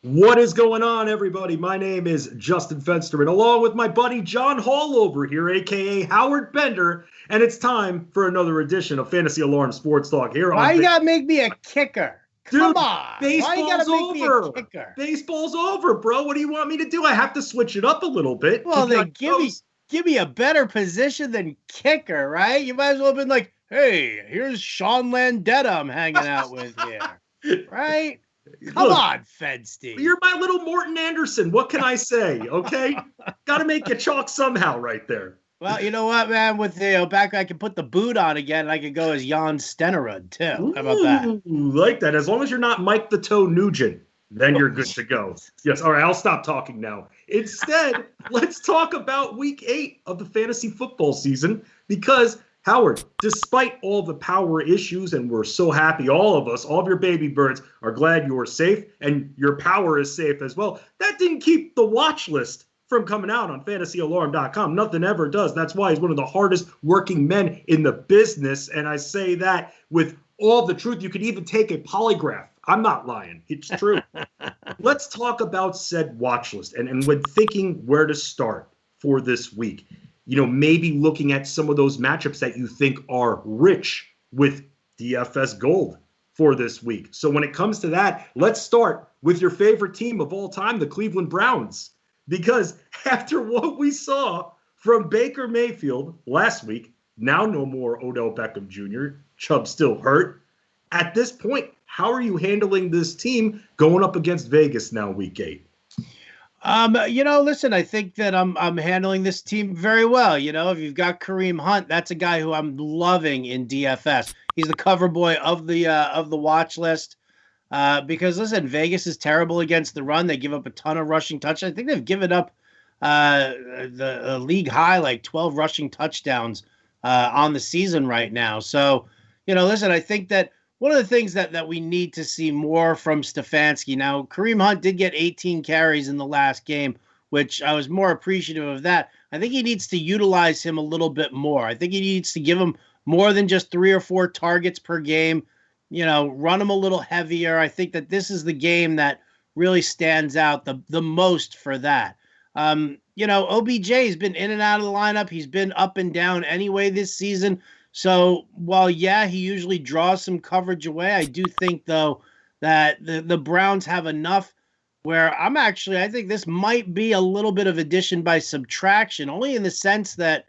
What is going on, everybody? My name is Justin Fensterman, along with my buddy John Hall over here, a.k.a. Howard Bender, and it's time for another edition of Fantasy Alarm Sports Talk here Why on... you gotta make me a kicker? Come Dude, on. Why you baseball's gotta make me a over. kicker? Baseball's over, bro. What do you want me to do? I have to switch it up a little bit. Well, Keep you then on your toes. give me a better position than kicker, right? You might as well have been like, hey, here's Sean Landetta I'm hanging out with here. Right? Come Look, on, Fensty. you're my little Morton Anderson. What can I say? Okay? Got to make you chalk somehow right there. Well, you know what, man? With the back, I can put the boot on again, and I could go as Jan Stenerud, too. How about that? Ooh, like that. As long as you're not Mike the Toe Nugent, then you're good to go. Yes. All right. I'll stop talking now. Instead, let's talk about week 8 of the fantasy football season because, Howard, despite all the power issues, and we're so happy, all of us, all of your baby birds are glad you are safe and your power is safe as well. That didn't keep the watch list from coming out on fantasyalarm.com. Nothing ever does. That's why he's one of the hardest working men in the business. And I say that with all the truth. You could even take a polygraph. I'm not lying. It's true. Let's talk about said watch list. And when thinking where to start for this week, maybe looking at some of those matchups that you think are rich with DFS gold for this week. So when it comes to that, let's start with your favorite team of all time, the Cleveland Browns. Because after what we saw from Baker Mayfield last week, now no more Odell Beckham Jr., Chubb still hurt. At this point, how are you handling this team going up against Vegas now week 8? Listen, I think that I'm handling this team very well. If you've got Kareem Hunt, that's a guy who I'm loving in DFS. He's the cover boy of the watch list. Because listen, Vegas is terrible against the run. They give up a ton of rushing touchdowns. I think they've given up the league high, like 12 rushing touchdowns on the season right now. So, listen, I think that one of the things that we need to see more from Stefanski. Now, Kareem Hunt did get 18 carries in the last game, which I was more appreciative of that. I think he needs to utilize him a little bit more. I think he needs to give him more than just 3 or 4 targets per game. Run them a little heavier. I think that this is the game that really stands out the most for that. OBJ has been in and out of the lineup. He's been up and down anyway this season. So while, he usually draws some coverage away, I do think, though, that the Browns have enough where I think this might be a little bit of addition by subtraction, only in the sense that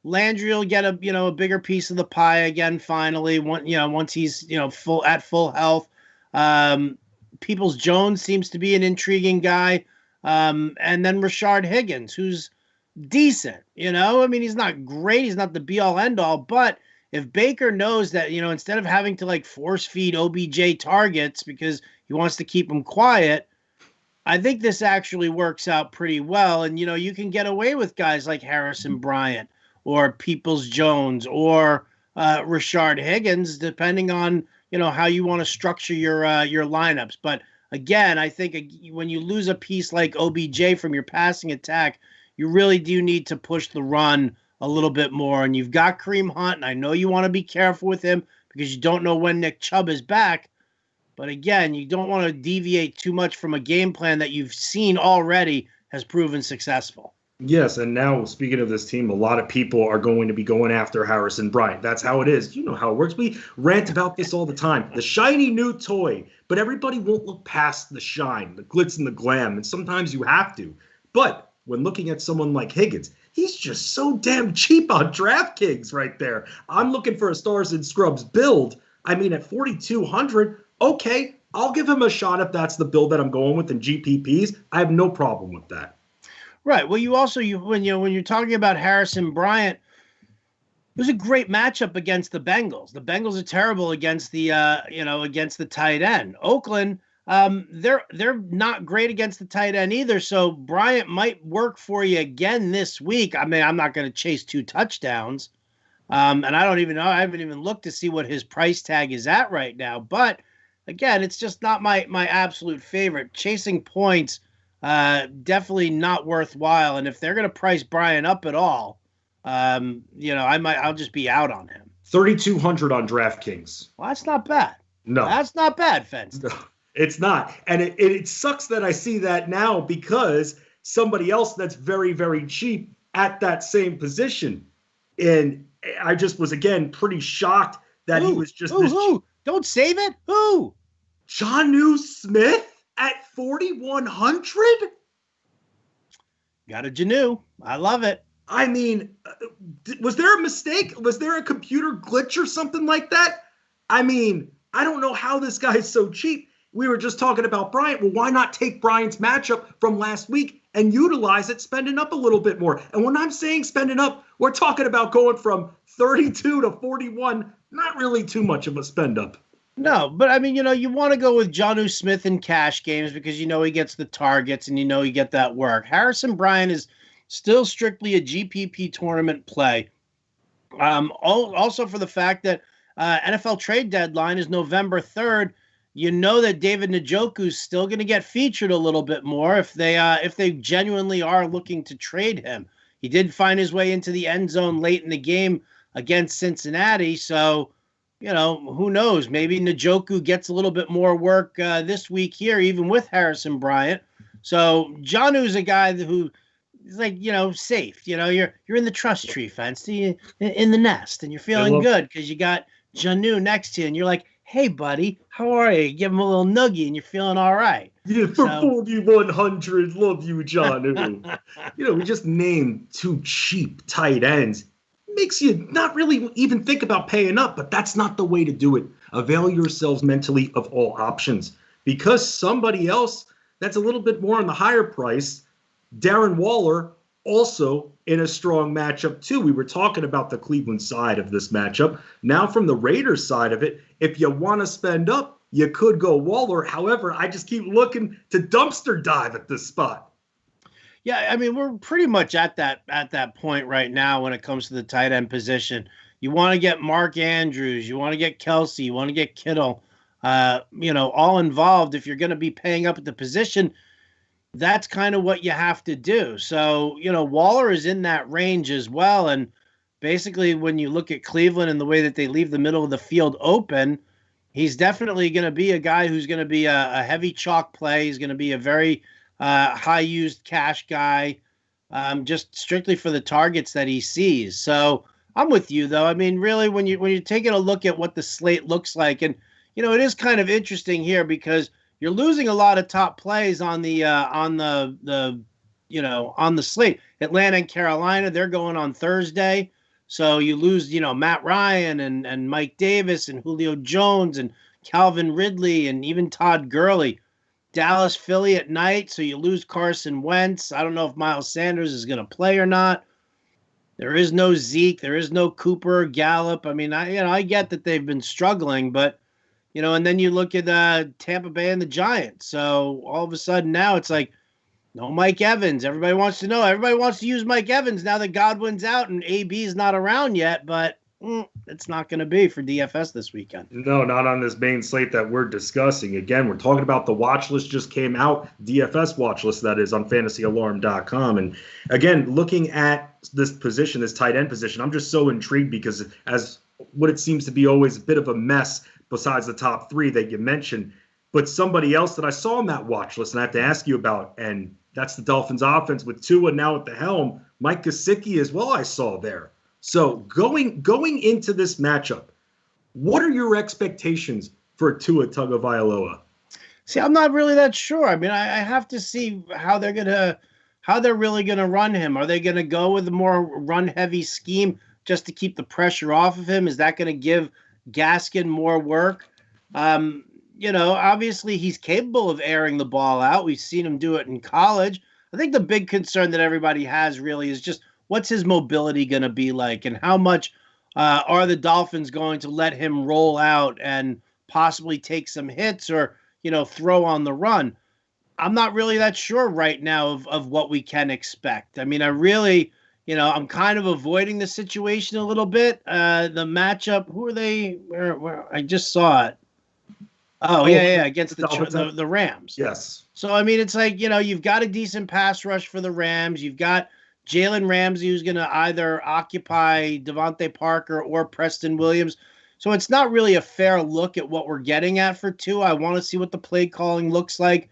Landry will get a bigger piece of the pie again finally. Once he's full health. Peoples-Jones seems to be an intriguing guy, and then Rashard Higgins, who's decent. He's not great, he's not the be all end all, but if Baker knows that instead of having to force feed OBJ targets because he wants to keep him quiet, I think this actually works out pretty well. And you can get away with guys like Harrison Bryant or Peoples-Jones or Rashard Higgins, depending on, how you want to structure your lineups. But again, I think when you lose a piece like OBJ from your passing attack, you really do need to push the run a little bit more. And you've got Kareem Hunt, and I know you want to be careful with him because you don't know when Nick Chubb is back. But again, you don't want to deviate too much from a game plan that you've seen already has proven successful. Yes, and now, speaking of this team, a lot of people are going to be going after Harrison Bryant. That's how it is. You know how it works. We rant about this all the time. The shiny new toy, but everybody won't look past the shine, the glitz and the glam, and sometimes you have to. But when looking at someone like Higgins, he's just so damn cheap on DraftKings right there. I'm looking for a Stars and Scrubs build. At 4,200, okay, I'll give him a shot if that's the build that I'm going with in GPPs. I have no problem with that. Right. Well, when you're talking about Harrison Bryant, it was a great matchup against the Bengals. The Bengals are terrible against the tight end. Oakland, they're not great against the tight end either. So Bryant might work for you again this week. I'm not going to chase 2 touchdowns, and I don't even know. I haven't even looked to see what his price tag is at right now. But again, it's just not my absolute favorite. Chasing points. Definitely not worthwhile. And if they're going to price Bryant up at all, I'll just be out on him. 3,200 on DraftKings. Well, that's not bad. No, that's not bad, Fence. It's not. And it sucks that I see that now because somebody else that's very, very cheap at that same position. And I just was, again, pretty shocked that he was just this cheap. Don't save it. Who? Jonnu Smith at 4,100? Got a Jonnu. I love it. I mean, was there a mistake? Was there a computer glitch or something like that? I mean, I don't know how this guy is so cheap. We were just talking about Bryant. Well, why not take Bryant's matchup from last week and utilize it, spending up a little bit more? And when I'm saying spending up, we're talking about going from 32 to 41. Not really too much of a spend up. No, but I mean, you want to go with Jonnu Smith in cash games because he gets the targets and you get that work. Harrison Bryant is still strictly a GPP tournament play. Also for the fact that NFL trade deadline is November 3rd. You know that David Njoku is still going to get featured a little bit more if they genuinely are looking to trade him. He did find his way into the end zone late in the game against Cincinnati, so who knows? Maybe Njoku gets a little bit more work this week here, even with Harrison Bryant. So Jonnu's a guy who is like safe. You're in the trust tree fence, in the nest, and you're feeling good because you got Jonnu next to you, and you're like, hey, buddy, how are you? Give him a little nuggie, and you're feeling all right. Yeah, for 4,100, love you, Jonnu. We just named two cheap tight ends. Makes you not really even think about paying up, but that's not the way to do it. Avail yourselves mentally of all options because somebody else that's a little bit more on the higher price, Darren Waller, also in a strong matchup too. We were talking about the Cleveland side of this matchup. Now from the Raiders side of it, if you want to spend up, you could go Waller. However, I just keep looking to dumpster dive at this spot. Yeah, I mean, we're pretty much at that point right now when it comes to the tight end position. You want to get Mark Andrews, you want to get Kelsey, you want to get Kittle, all involved. If you're going to be paying up at the position, that's kind of what you have to do. So, Waller is in that range as well. And basically, when you look at Cleveland and the way that they leave the middle of the field open, he's definitely going to be a guy who's going to be a heavy chalk play. He's going to be a very high-used cash guy, just strictly for the targets that he sees. So I'm with you, though. I mean, really, when you're taking a look at what the slate looks like, and, it is kind of interesting here because you're losing a lot of top plays on the slate. Atlanta and Carolina, they're going on Thursday. So you lose, Matt Ryan and Mike Davis and Julio Jones and Calvin Ridley and even Todd Gurley. Dallas, Philly at night, so you lose Carson Wentz. I don't know if Miles Sanders is going to play or not. There is no Zeke. There is no Cooper, Gallup. I mean, I get that they've been struggling, but, and then you look at Tampa Bay and the Giants. So all of a sudden now it's like, no Mike Evans. Everybody wants to know. Everybody wants to use Mike Evans now that Godwin's out and AB's not around yet, but it's not going to be for DFS this weekend. No, not on this main slate that we're discussing. Again, we're talking about the watch list just came out, DFS watch list that is on fantasyalarm.com. And again, looking at this position, this tight end position, I'm just so intrigued because as what it seems to be always a bit of a mess besides the top three that you mentioned, but somebody else that I saw on that watch list and I have to ask you about, and that's the Dolphins offense with Tua now at the helm, Mike Gesicki as well I saw there. So going into this matchup, what are your expectations for Tua Tagovailoa? See, I'm not really that sure. I mean, I have to see how they're really gonna run him. Are they gonna go with a more run-heavy scheme just to keep the pressure off of him? Is that gonna give Gaskin more work? Obviously he's capable of airing the ball out. We've seen him do it in college. I think the big concern that everybody has really is just what's his mobility going to be like and how much are the Dolphins going to let him roll out and possibly take some hits or, throw on the run. I'm not really that sure right now of what we can expect. I mean, I really, I'm kind of avoiding the situation a little bit. The matchup, who are they? Where I just saw it. Oh, yeah, against the Rams. Yes. So, I mean, it's like, you've got a decent pass rush for the Rams. You've got Jalen Ramsey, who's going to either occupy Devontae Parker or Preston Williams. So it's not really a fair look at what we're getting at for Tua. I want to see what the play calling looks like.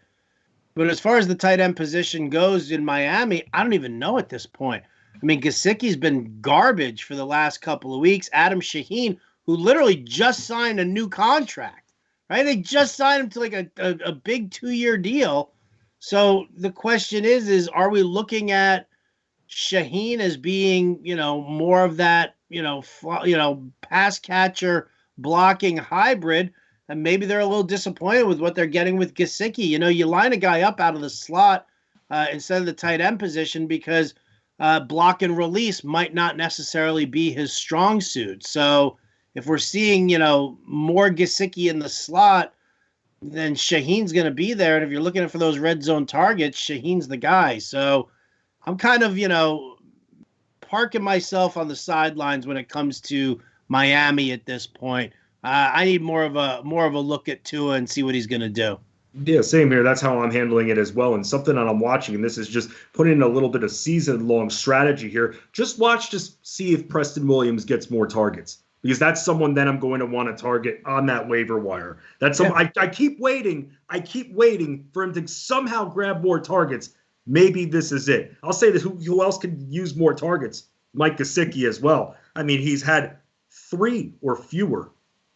But as far as the tight end position goes in Miami, I don't even know at this point. I mean, Gesicki's been garbage for the last couple of weeks. Adam Shaheen, who literally just signed a new contract, right? They just signed him to like a big 2-year deal. So the question is are we looking at Shaheen as being, more of that, pass catcher blocking hybrid? And maybe they're a little disappointed with what they're getting with Gesicki. You line a guy up out of the slot instead of the tight end position because block and release might not necessarily be his strong suit. So if we're seeing, more Gesicki in the slot, then Shaheen's going to be there. And if you're looking for those red zone targets, Shaheen's the guy. So I'm kind of, parking myself on the sidelines when it comes to Miami at this point. I need more of a look at Tua and see what he's going to do. Yeah, same here. That's how I'm handling it as well. And something that I'm watching, and this is just putting in a little bit of season-long strategy here. Just see if Preston Williams gets more targets, because that's someone that I'm going to want to target on that waiver wire. That's I keep waiting. I keep waiting for him to somehow grab more targets. Maybe this is it. I'll say this: who else could use more targets? Mike Gesicki as well. I mean, he's had 3 or fewer.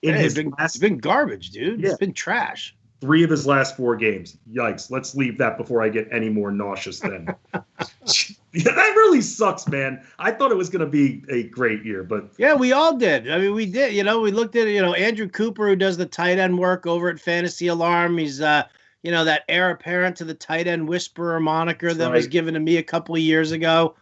It's been garbage, dude. Yeah. It's been trash. 3 of his last 4 games. Yikes. Let's leave that before I get any more nauseous then. That really sucks, man. I thought it was going to be a great year, but... Yeah, we all did. I mean, we did. We looked at, Andrew Cooper, who does the tight end work over at Fantasy Alarm. He's, that heir apparent to the tight end whisperer moniker that was given to me a couple of years ago.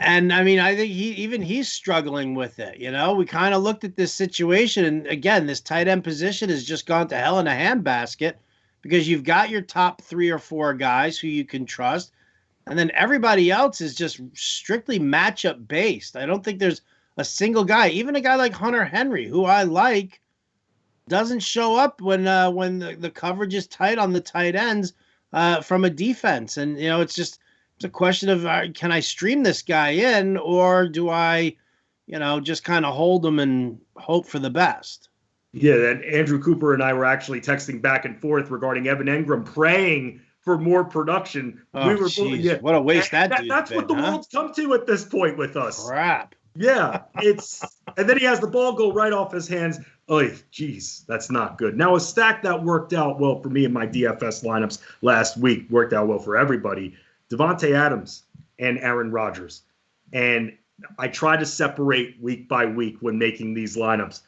And I mean, I think he's struggling with it. We kind of looked at this situation, and again, this tight end position has just gone to hell in a handbasket because you've got your top 3 or 4 guys who you can trust, and then everybody else is just strictly matchup based. I don't think there's a single guy, even a guy like Hunter Henry, who I like, doesn't show up when the coverage is tight on the tight ends from a defense, and it's a question of can I stream this guy in, or do I, just kind of hold him and hope for the best? Yeah, and Andrew Cooper and I were actually texting back and forth regarding Evan Engram, praying for more production. Oh, what a waste that's what the world's come to at this point with us. Crap. Yeah, and then he has the ball go right off his hands. Oh, geez, that's not good. Now, a stack that worked out well for me in my DFS lineups last week, worked out well for everybody. Davante Adams and Aaron Rodgers. And I try to separate week by week when making these lineups.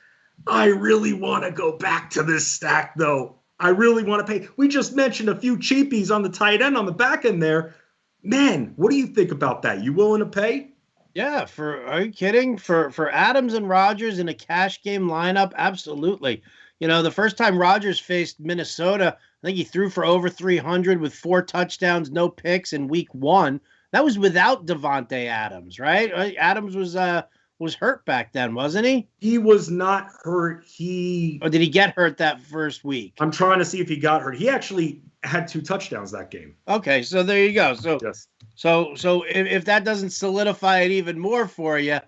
I really want to go back to this stack, though. I really want to pay. We just mentioned a few cheapies on the tight end on the back end there. Man, what do you think about that? You willing to pay? Yeah, are you kidding? For Adams and Rodgers in a cash game lineup, absolutely. The first time Rodgers faced Minnesota, I think he threw for over 300 with 4 touchdowns, no picks in week 1. That was without Davante Adams, right? Adams was hurt back then, wasn't he? He was not hurt. Or did he get hurt that first week? I'm trying to see if he got hurt. He actually had 2 touchdowns that game. Okay, so there you go. So yes. So if that doesn't solidify it even more for you,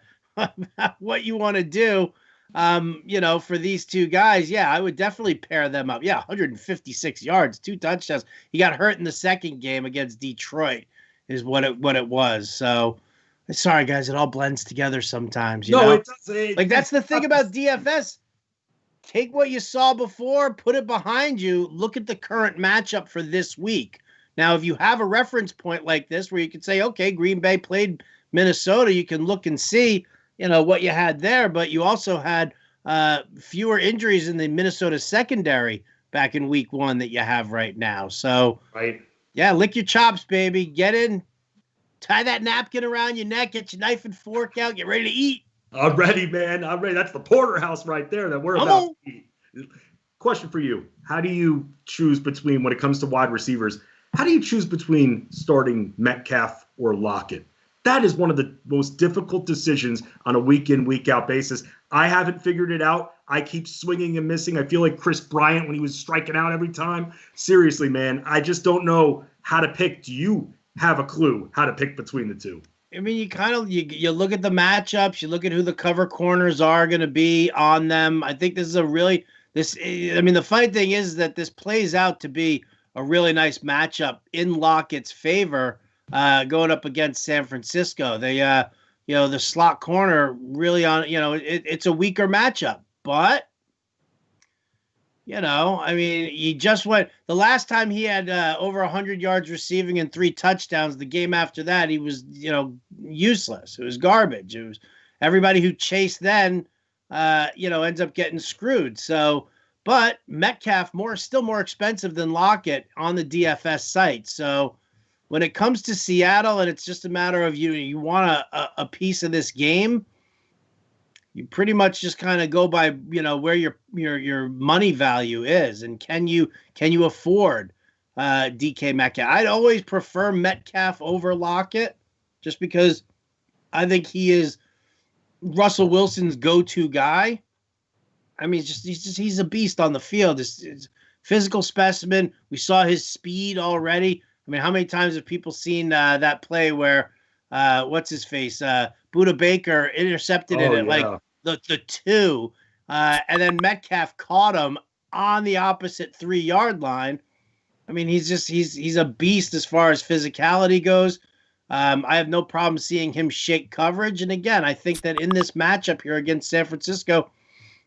what you want to do, for these 2 guys, yeah, I would definitely pair them up. Yeah, 156 yards, 2 touchdowns. He got hurt in the second game against Detroit is what it was. So, sorry, guys, it all blends together sometimes. You know? It does. That's the thing about DFS. Take what you saw before, put it behind you, look at the current matchup for this week. Now, if you have a reference point like this where you can say, okay, Green Bay played Minnesota, you can look and see, what you had there, but you also had fewer injuries in the Minnesota secondary back in week 1 that you have right now. So, right. Yeah, lick your chops, baby. Get in, tie that napkin around your neck, get your knife and fork out, get ready to eat. I'm ready, man. I'm ready. That's the porterhouse right there that we're about to eat. Question for you. How do you choose between, when it comes to wide receivers, how do you choose between starting Metcalf or Lockett? That is one of the most difficult decisions on a week-in, week-out basis. I haven't figured it out. I keep swinging and missing. I feel like Chris Bryant when he was striking out every time. Seriously, man, I just don't know how to pick. Do you have a clue how to pick between the 2? I mean, you look at the matchups, you look at who the cover corners are going to be on them. I think this is the funny thing is that this plays out to be a really nice matchup in Lockett's favor, going up against San Francisco. The slot corner really it's a weaker matchup, but I mean, he just went the last time he had over 100 yards receiving and 3 touchdowns. The game after that, he was, useless. It was garbage. It was everybody who chased then, ends up getting screwed. So, but Metcalf still more expensive than Lockett on the DFS site. So when it comes to Seattle and it's just a matter of you want a piece of this game, you pretty much just kind of go by, where your money value is, and can you afford DK Metcalf? I'd always prefer Metcalf over Lockett, just because I think he is Russell Wilson's go-to guy. I mean, he's a beast on the field. It's physical specimen. We saw his speed already. I mean, how many times have people seen that play where what's his face? Buda Baker intercepted it at like the 2, and then Metcalf caught him on the opposite 3-yard line. I mean, he's a beast as far as physicality goes. I have no problem seeing him shake coverage. And again, I think that in this matchup here against San Francisco,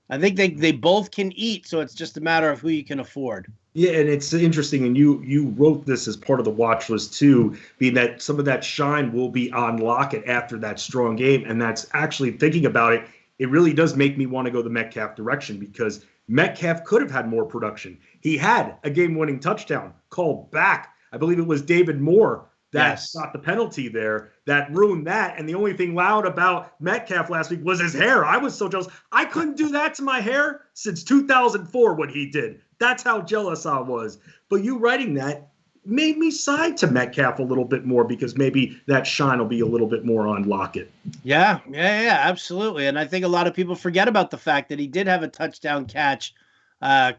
I think they both can eat. So it's just a matter of who you can afford. Yeah, and it's interesting, and you wrote this as part of the watch list too, being that some of that shine will be on Lockett after that strong game. And that's actually, thinking about it, it really does make me want to go the Metcalf direction, because Metcalf could have had more production. He had a game-winning touchdown called back. I believe it was David Moore that got the penalty there that ruined that. And the only thing loud about Metcalf last week was his hair. I was so jealous. I couldn't do that to my hair since 2004 when he did. That's how jealous I was. But you writing that made me side to Metcalf a little bit more, because maybe that shine will be a little bit more on Lockett. Yeah, absolutely. And I think a lot of people forget about the fact that he did have a touchdown catch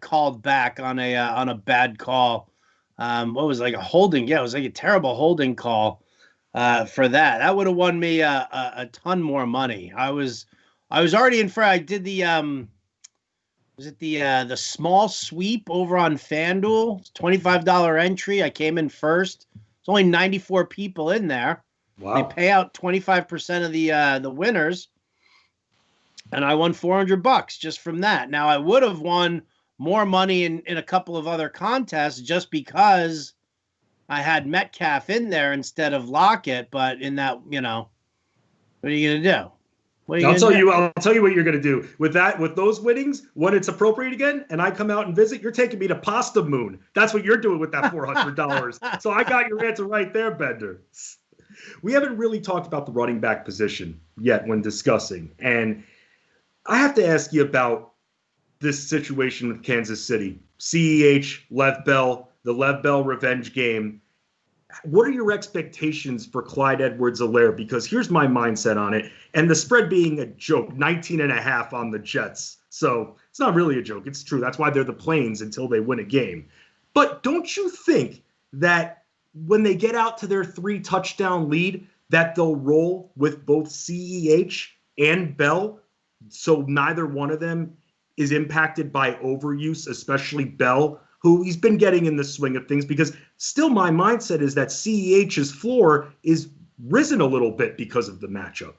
called back on a bad call. What was it, like a holding? Yeah, it was like a terrible holding call for that. That would have won me a ton more money. I was already in front. I did the the small sweep over on FanDuel. It's $25 entry. I came in first. There's only 94 people in there. Wow. They pay out 25% of the winners, and I won $400 just from that. Now I would have won more money in a couple of other contests just because I had Metcalf in there instead of Lockett. But in that, what are you going to do? I'll tell you what you're going to do with those winnings when it's appropriate again, and I come out and visit. You're taking me to Pasta Moon. That's what you're doing with that $400. So I got your answer right there, Bender. We haven't really talked about the running back position yet when discussing, and I have to ask you about this situation with Kansas City. CEH, Lev Bell, the Lev Bell revenge game. What are your expectations for Clyde Edwards-Helaire? Because here's my mindset on it. And the spread being a joke, 19.5 on the Jets. So it's not really a joke. It's true. That's why they're the Plains until they win a game. But don't you think that when they get out to their 3-touchdown lead, that they'll roll with both CEH and Bell, so neither one of them is impacted by overuse, especially Bell, who he's been getting in the swing of things? Because still my mindset is that CEH's floor is risen a little bit because of the matchup.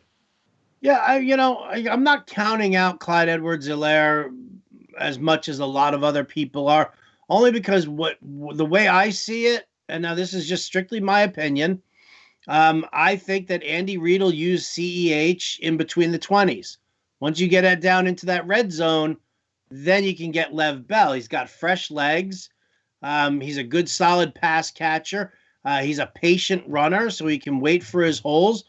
Yeah, I'm not counting out Clyde Edwards-Helaire as much as a lot of other people are, only because the way I see it, and now this is just strictly my opinion, I think that Andy Reid will use CEH in between the 20s. Once you get it down into that red zone, then you can get Lev Bell. He's got fresh legs. He's a good, solid pass catcher. He's a patient runner, so he can wait for his holes.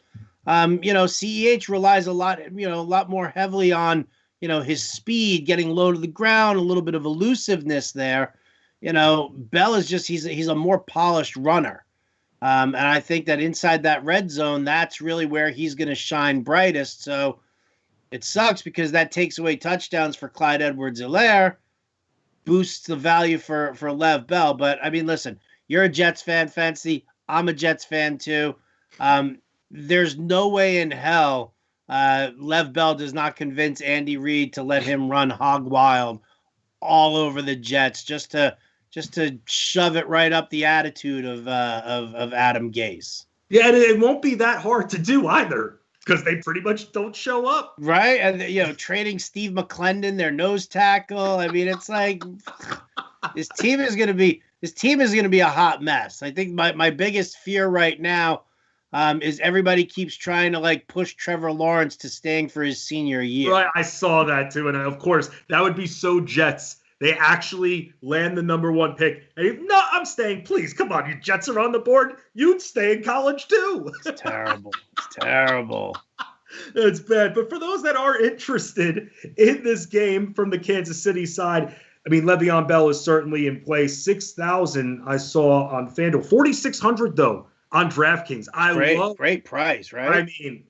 CEH relies a lot more heavily on, his speed, getting low to the ground, a little bit of elusiveness there. Bell is he's a more polished runner. And I think that inside that red zone, that's really where he's going to shine brightest. So it sucks because that takes away touchdowns for Clyde Edwards-Helaire, boosts the value for Lev Bell. But, I mean, listen, you're a Jets fan, Fancy. I'm a Jets fan, too. there's no way in hell Lev Bell does not convince Andy Reid to let him run hog wild all over the Jets just to shove it right up the attitude of Adam Gase. Yeah, and it won't be that hard to do either because they pretty much don't show up. Right? And, trading Steve McClendon, their nose tackle. I mean, it's like this team is going to be a hot mess. I think my biggest fear right now is everybody keeps trying to like push Trevor Lawrence to staying for his senior year. Right, I saw that too, and of course that would be so Jets. They actually land the number 1 pick. And no, I'm staying. Please, come on. You Jets are on the board. You'd stay in college too. It's terrible. It's terrible. It's bad. But for those that are interested in this game from the Kansas City side, I mean, Le'Veon Bell is certainly in play. 6,000 I saw on FanDuel. 4,600 though on DraftKings. Great price, right? I mean,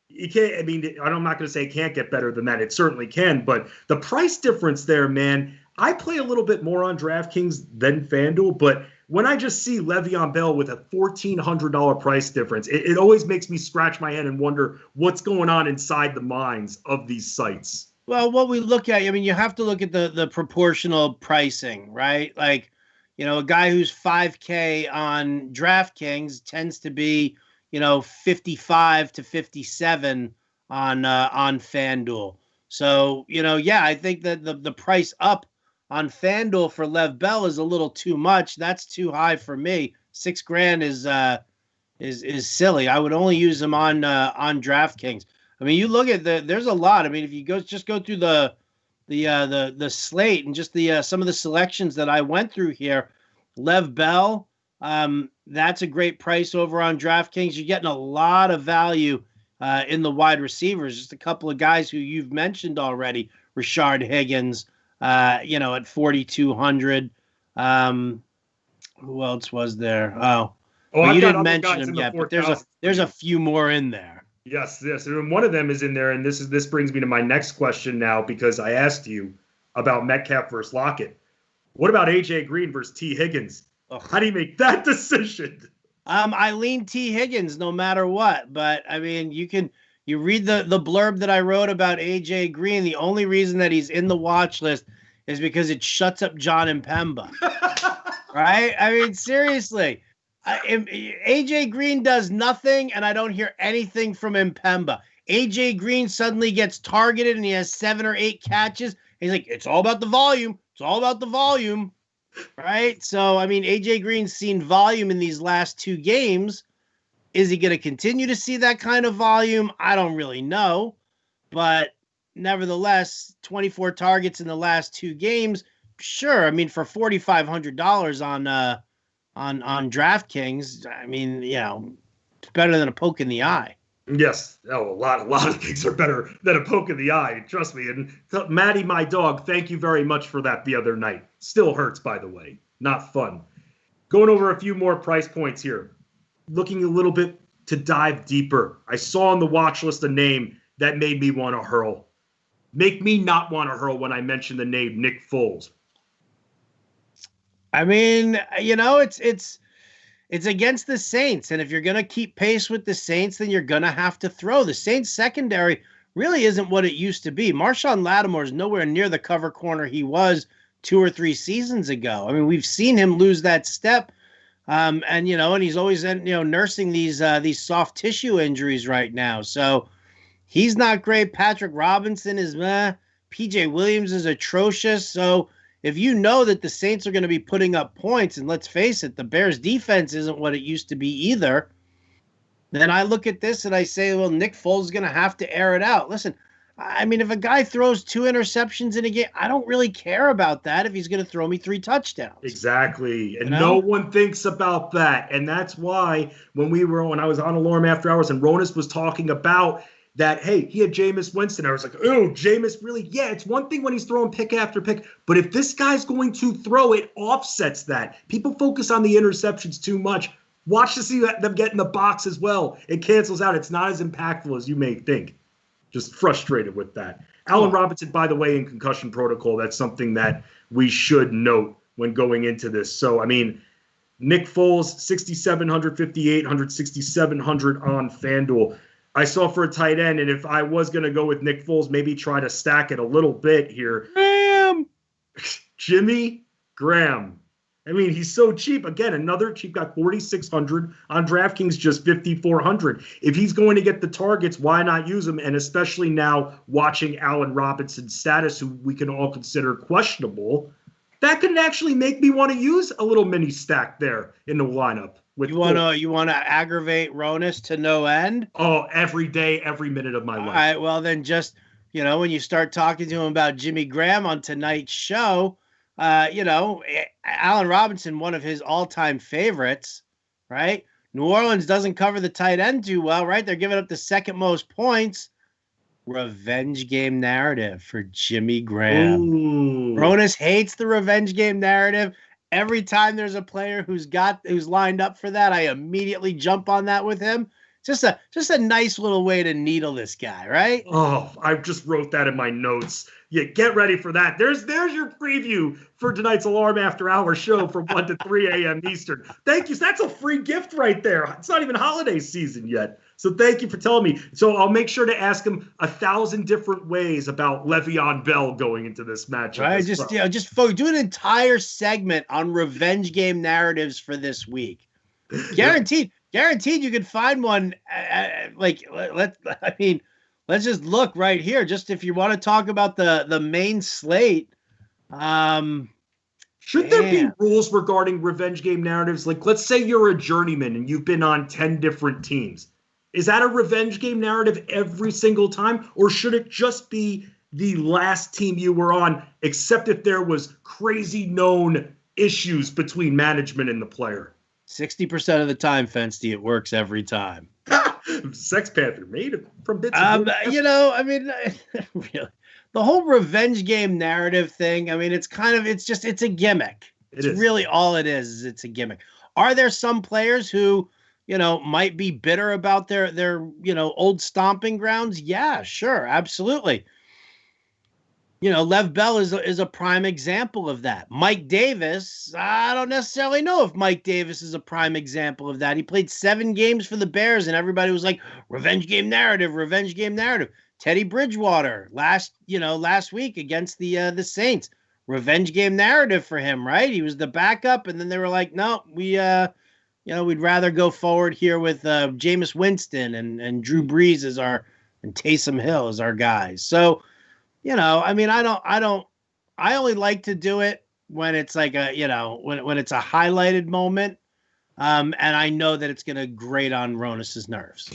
you can't. I mean, I'm not going to say it can't get better than that. It certainly can. But the price difference there, man. I play a little bit more on DraftKings than FanDuel, but when I just see Le'Veon Bell with a $1,400 price difference, it always makes me scratch my head and wonder what's going on inside the minds of these sites. Well, what we look at, I mean, you have to look at the proportional pricing, right? Like, a guy who's 5K on DraftKings tends to be, 55 to 57 on FanDuel. So, I think that the price up on FanDuel for Lev Bell is a little too much. That's too high for me. $6,000 is silly. I would only use them on DraftKings. I mean, you look at there's a lot. I mean, if you go through the slate and just some of the selections that I went through here, Lev Bell, that's a great price over on DraftKings. You're getting a lot of value in the wide receivers. Just a couple of guys who you've mentioned already, Rashard Higgins. At 4,200. Who else was there? Well, you didn't mention him yet, but there's a few more in there. Yes, and one of them is in there, and this brings me to my next question now because I asked you about Metcalf versus Lockett. What about AJ Green versus T. Higgins? Ugh. How do you make that decision? I lean T. Higgins no matter what, but I mean you read the blurb that I wrote about AJ Green. The only reason that he's in the watch list is because it shuts up John Impemba. Right? I mean, seriously. AJ Green does nothing, and I don't hear anything from Impemba. AJ Green suddenly gets targeted, and he has 7 or 8 catches. He's like, it's all about the volume. It's all about the volume. Right? So, I mean, AJ Green's seen volume in these last 2 games. Is he going to continue to see that kind of volume? I don't really know. But nevertheless, 24 targets in the last 2 games. Sure. I mean, for $4,500 on DraftKings, I mean, it's better than a poke in the eye. Yes. Oh, a lot of things are better than a poke in the eye. Trust me. And Maddie, my dog, thank you very much for that the other night. Still hurts, by the way. Not fun. Going over a few more price points here. Looking a little bit to dive deeper. I saw on the watch list a name that made me want to hurl. Make me not want to hurl when I mention the name Nick Foles. I mean, it's against the Saints, and if you're going to keep pace with the Saints, then you're going to have to throw. The Saints secondary really isn't what it used to be. Marshawn Lattimore is nowhere near the cover corner he was 2 or 3 seasons ago. I mean, we've seen him lose that step. And he's always, nursing these soft tissue injuries right now. So he's not great. Patrick Robinson is PJ Williams is atrocious. So if you know that the Saints are going to be putting up points, and let's face it, the Bears defense isn't what it used to be either, then I look at this and I say, well, Nick Foles is going to have to air it out. Listen, I mean, if a guy throws 2 interceptions in a game, I don't really care about that if he's going to throw me 3 touchdowns. Exactly. And no one thinks about that. And that's why when I was on Alarm After Hours and Ronas was talking about that, hey, he had Jameis Winston. I was like, oh, Jameis really? Yeah, it's one thing when he's throwing pick after pick. But if this guy's going to throw, it offsets that. People focus on the interceptions too much. Watch to see them get in the box as well. It cancels out. It's not as impactful as you may think. Just frustrated with that. Allen Robinson, by the way, in concussion protocol, that's something that we should note when going into this. So, I mean, Nick Foles, 6,700, 5,800, 6,700 on FanDuel. I saw for a tight end, and if I was going to go with Nick Foles, maybe try to stack it a little bit here. Jimmy Graham. I mean, he's so cheap. Again, another cheap guy, 4,600 on DraftKings, just 5,400. If he's going to get the targets, why not use him? And especially now watching Allen Robinson's status, who we can all consider questionable, that can actually make me want to use a little mini stack there in the lineup. You want to aggravate Ronis to no end? Oh, every day, every minute of my life. All right, well then just, when you start talking to him about Jimmy Graham on tonight's show, Allen Robinson, one of his all-time favorites, right? New Orleans doesn't cover the tight end too well, right? They're giving up the second most points. Revenge game narrative for Jimmy Graham. Ooh. Ronis hates the revenge game narrative. Every time there's a player who's lined up for that, I immediately jump on that with him. Just a nice little way to needle this guy, right? Oh, I just wrote that in my notes. Yeah, get ready for that. There's your preview for tonight's Alarm After Hours show from 1 to 3 a.m. Eastern. Thank you. That's a free gift right there. It's not even holiday season yet. So thank you for telling me. So I'll make sure to ask him 1,000 different ways about Le'Veon Bell going into this matchup. Right, just do an entire segment on revenge game narratives for this week. Guaranteed you could find one. Let's just look right here. Just if you want to talk about the main slate. Should there be rules regarding revenge game narratives? Like, let's say you're a journeyman and you've been on 10 different teams. Is that a revenge game narrative every single time? Or should it just be the last team you were on, except if there was crazy known issues between management and the player? 60% of the time, Fensty, it works every time. Sex Panther made it from bits. Really, the whole revenge game narrative thing. I mean, it's a gimmick. It's really all it is. It's a gimmick. Are there some players who, might be bitter about their old stomping grounds? Yeah, sure, absolutely. Lev Bell is a prime example of that. Mike Davis, I don't necessarily know if Mike Davis is a prime example of that. He played 7 games for the Bears, and everybody was like, revenge game narrative. Teddy Bridgewater last week against the Saints, revenge game narrative for him, right? He was the backup, and then they were like, no, we'd rather go forward here with Jameis Winston and Drew Brees and Taysom Hill as our guys. So, I only like to do it when it's like when it's a highlighted moment. And I know that it's going to grate on Ronis's nerves.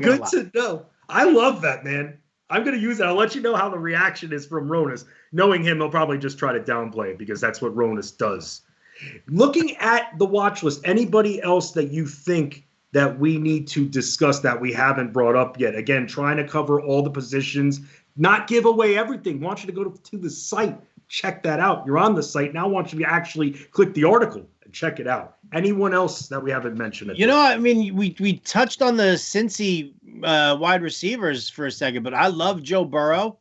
Good to know. I love that, man. I'm going to use it. I'll let you know how the reaction is from Ronis. Knowing him, he'll probably just try to downplay it because that's what Ronis does. Looking at the watch list, anybody else that you think that we need to discuss that we haven't brought up yet? Again, trying to cover all the positions, not give away everything. I want you to go to the site, check that out. You're on the site. Now I want you to actually click the article and check it out. Anyone else that we haven't mentioned? We touched on the Cincy wide receivers for a second, but I love Joe Burrow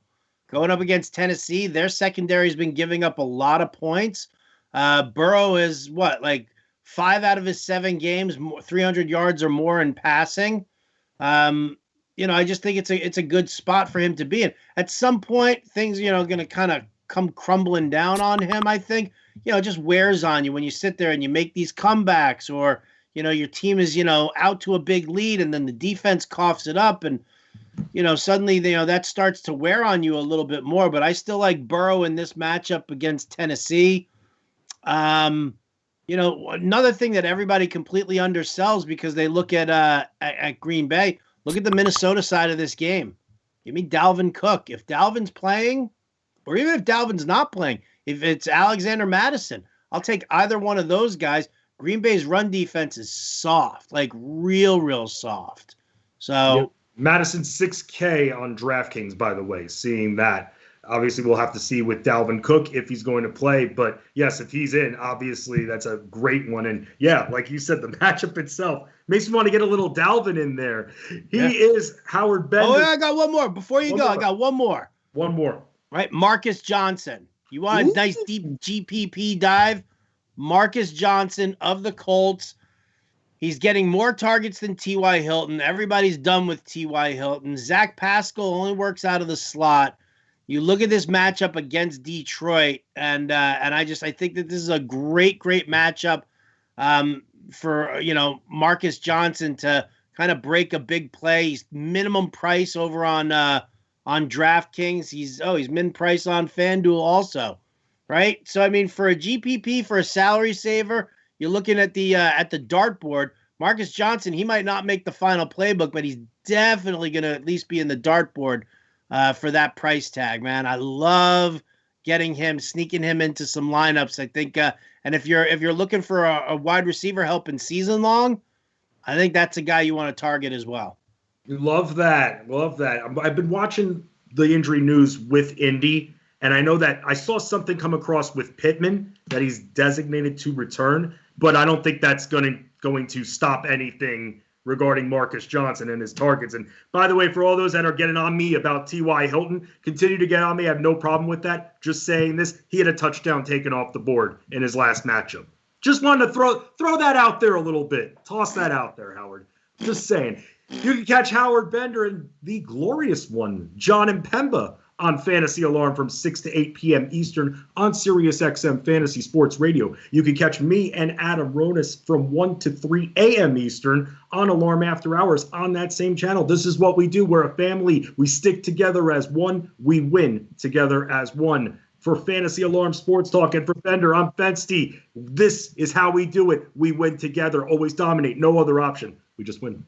going up against Tennessee. Their secondary has been giving up a lot of points. Burrow is 5 out of his 7 games, 300 yards or more in passing. I just think it's a good spot for him to be in. At some point, things, going to kind of come crumbling down on him, I think. It just wears on you when you sit there and you make these comebacks or, your team is, out to a big lead and then the defense coughs it up and, suddenly, that starts to wear on you a little bit more. But I still like Burrow in this matchup against Tennessee. Another thing that everybody completely undersells because they look at Green Bay, look at the Minnesota side of this game. Give me Dalvin Cook. If Dalvin's playing, or even if Dalvin's not playing, if it's Alexander Madison, I'll take either one of those guys. Green Bay's run defense is soft, like real soft. So Madison 6K on DraftKings, by the way, seeing that. Obviously, we'll have to see with Dalvin Cook if he's going to play. But, yes, if he's in, obviously that's a great one. And, yeah, like you said, the matchup itself makes me want to get a little Dalvin in there. He is Howard Bender. Oh, yeah, I got one more. Before you go, I got one more. One more. Right, Marcus Johnson. You want a nice deep GPP dive? Marcus Johnson of the Colts. He's getting more targets than T.Y. Hilton. Everybody's done with T.Y. Hilton. Zach Pascal only works out of the slot. You look at this matchup against Detroit, and I think that this is a great matchup for Marcus Johnson to kind of break a big play. He's minimum price over on DraftKings. He's min price on FanDuel also, right? So I mean, for a GPP, for a salary saver, you're looking at the dartboard. Marcus Johnson, he might not make the final playbook, but he's definitely going to at least be in the dartboard for that price tag, man. I love getting him, sneaking him into some lineups. I think, and if you're looking for a wide receiver help in season long, I think that's a guy you want to target as well. Love that. I've been watching the injury news with Indy, and I know that I saw something come across with Pittman that he's designated to return, but I don't think that's going to stop anything regarding Marcus Johnson and his targets. And by the way, for all those that are getting on me about T.Y. Hilton, continue to get on me. I have no problem with that. Just saying this, he had a touchdown taken off the board in his last matchup. Just wanted to throw that out there a little bit. Toss that out there, Howard. Just saying. You can catch Howard Bender and the glorious one, John and Pemba, on Fantasy Alarm from 6 to 8 p.m. Eastern on SiriusXM Fantasy Sports Radio. You can catch me and Adam Ronis from 1 to 3 a.m. Eastern on Alarm After Hours on that same channel. This is what we do. We're a family. We stick together as one. We win together as one. For Fantasy Alarm Sports Talk and for Bender, I'm Fensty. This is how we do it. We win together. Always dominate. No other option. We just win.